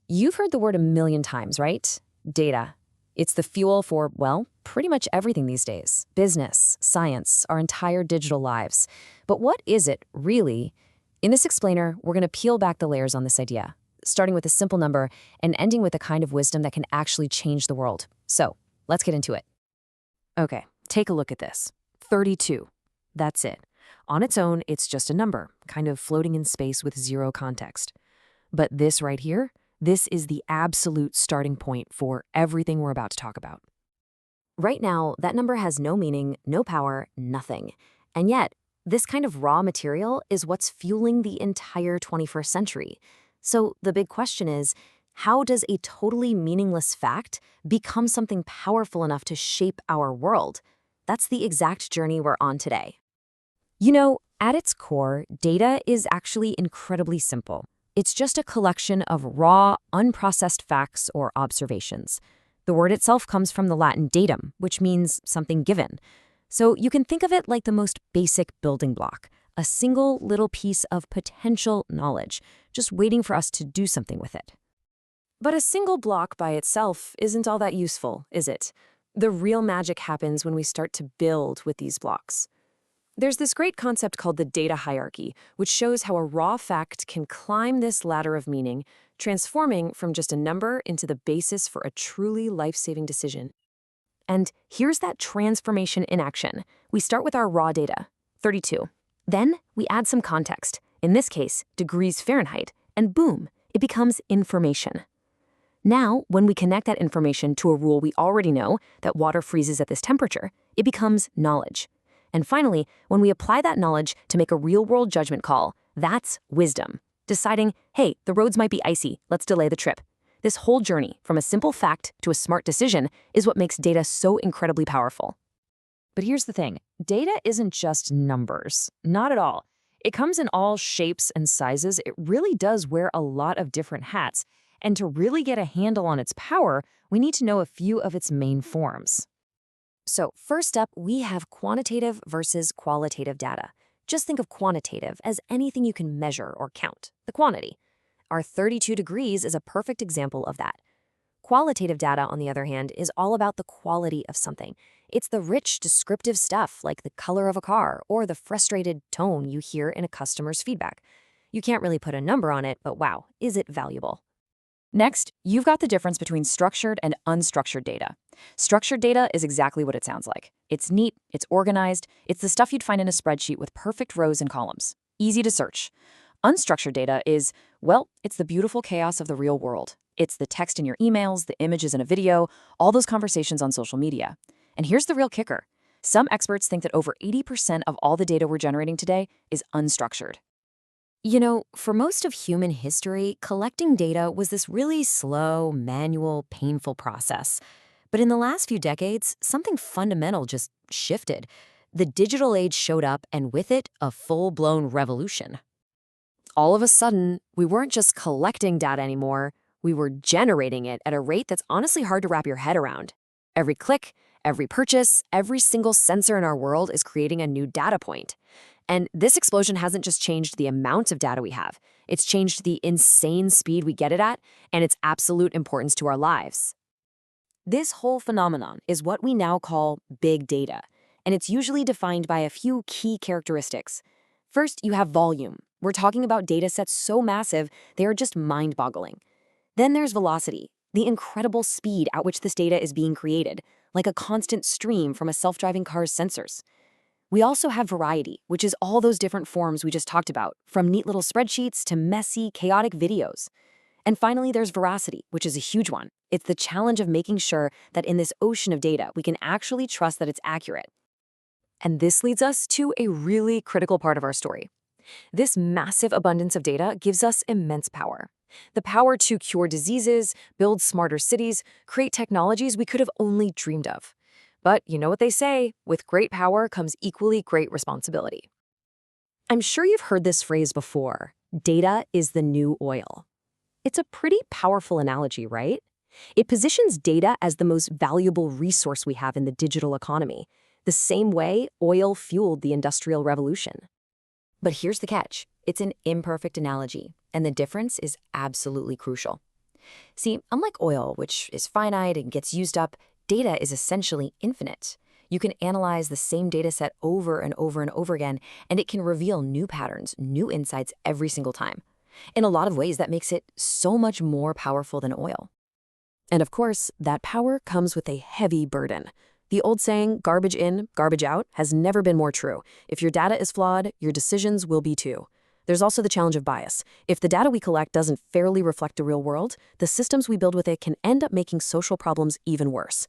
You've heard the word a million times, right? Data. It's the fuel for, well, pretty much everything these days. Business, science, our entire digital lives. But what is it, really? In this explainer, we're going to peel back the layers on this idea, starting with a simple number and ending with a kind of wisdom that can actually change the world. So, let's get into it. Okay, take a look at this. 32. That's it. On its own, it's just a number, kind of floating in space with zero context. But this right here, this is the absolute starting point for everything we're about to talk about. Right now, that number has no meaning, no power, nothing. And yet, this kind of raw material is what's fueling the entire 21st century. So the big question is, how does a totally meaningless fact become something powerful enough to shape our world? That's the exact journey we're on today. You know, at its core, data is actually incredibly simple. It's just a collection of raw, unprocessed facts or observations. The word itself comes from the Latin datum, which means something given. So you can think of it like the most basic building block, a single little piece of potential knowledge, just waiting for us to do something with it. But a single block by itself isn't all that useful, is it? The real magic happens when we start to build with these blocks. There's this great concept called the data hierarchy, which shows how a raw fact can climb this ladder of meaning, transforming from just a number into the basis for a truly life-saving decision. And here's that transformation in action. We start with our raw data, 32. Then we add some context, in this case, degrees Fahrenheit, and boom, it becomes information. Now, when we connect that information to a rule we already know, that water freezes at this temperature, it becomes knowledge. And finally, when we apply that knowledge to make a real-world judgment call, that's wisdom. Deciding, hey, the roads might be icy, let's delay the trip. This whole journey, from a simple fact to a smart decision, is what makes data so incredibly powerful. But here's the thing, data isn't just numbers. Not at all. It comes in all shapes and sizes. It really does wear a lot of different hats. And to really get a handle on its power, we need to know a few of its main forms. So first up, we have quantitative versus qualitative data. Just think of quantitative as anything you can measure or count, the quantity. Our 32 degrees is a perfect example of that. Qualitative data, on the other hand, is all about the quality of something. It's the rich, descriptive stuff like the color of a car or the frustrated tone you hear in a customer's feedback. You can't really put a number on it, but wow, is it valuable? Next, you've got the difference between structured and unstructured data. Structured data is exactly what it sounds like. It's neat, it's organized, it's the stuff you'd find in a spreadsheet with perfect rows and columns. Easy to search. Unstructured data is, well, it's the beautiful chaos of the real world. It's the text in your emails, the images in a video, all those conversations on social media. And here's the real kicker. Some experts think that over 80% of all the data we're generating today is unstructured. You know, for most of human history, collecting data was this really slow, manual, painful process. But in the last few decades, something fundamental just shifted. The digital age showed up, and with it, a full-blown revolution. All of a sudden, we weren't just collecting data anymore, we were generating it at a rate that's honestly hard to wrap your head around. Every click, every purchase, every single sensor in our world is creating a new data point. And this explosion hasn't just changed the amount of data we have, it's changed the insane speed we get it at and its absolute importance to our lives. This whole phenomenon is what we now call big data, and it's usually defined by a few key characteristics. First, you have volume. We're talking about data sets so massive, they are just mind-boggling. Then there's velocity, the incredible speed at which this data is being created, like a constant stream from a self-driving car's sensors. We also have variety, which is all those different forms we just talked about, from neat little spreadsheets to messy, chaotic videos. And finally, there's veracity, which is a huge one. It's the challenge of making sure that in this ocean of data, we can actually trust that it's accurate. And this leads us to a really critical part of our story. This massive abundance of data gives us immense power. The power to cure diseases, build smarter cities, create technologies we could have only dreamed of. But you know what they say, with great power comes equally great responsibility. I'm sure you've heard this phrase before, data is the new oil. It's a pretty powerful analogy, right? It positions data as the most valuable resource we have in the digital economy, the same way oil fueled the Industrial Revolution. But here's the catch. It's an imperfect analogy, and the difference is absolutely crucial. See, unlike oil, which is finite and gets used up, data is essentially infinite. You can analyze the same data set over and over and over again, and it can reveal new patterns, new insights every single time. In a lot of ways, that makes it so much more powerful than oil. And of course, that power comes with a heavy burden. The old saying, garbage in, garbage out, has never been more true. If your data is flawed, your decisions will be too. There's also the challenge of bias. If the data we collect doesn't fairly reflect the real world, the systems we build with it can end up making social problems even worse.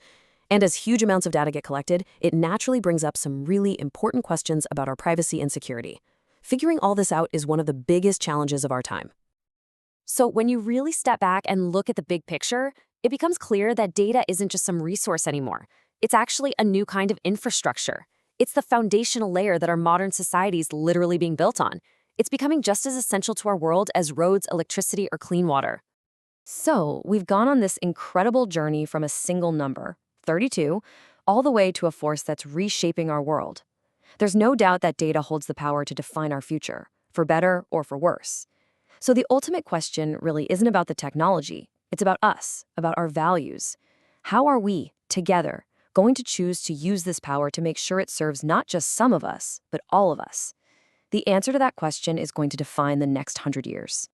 And as huge amounts of data get collected, it naturally brings up some really important questions about our privacy and security. Figuring all this out is one of the biggest challenges of our time. So when you really step back and look at the big picture, it becomes clear that data isn't just some resource anymore. It's actually a new kind of infrastructure. It's the foundational layer that our modern society is literally being built on. It's becoming just as essential to our world as roads, electricity, or clean water. So we've gone on this incredible journey from a single number, 32, all the way to a force that's reshaping our world. There's no doubt that data holds the power to define our future, for better or for worse. So the ultimate question really isn't about the technology. It's about us, about our values. How are we, together, going to choose to use this power to make sure it serves not just some of us, but all of us? The answer to that question is going to define the next 100 years.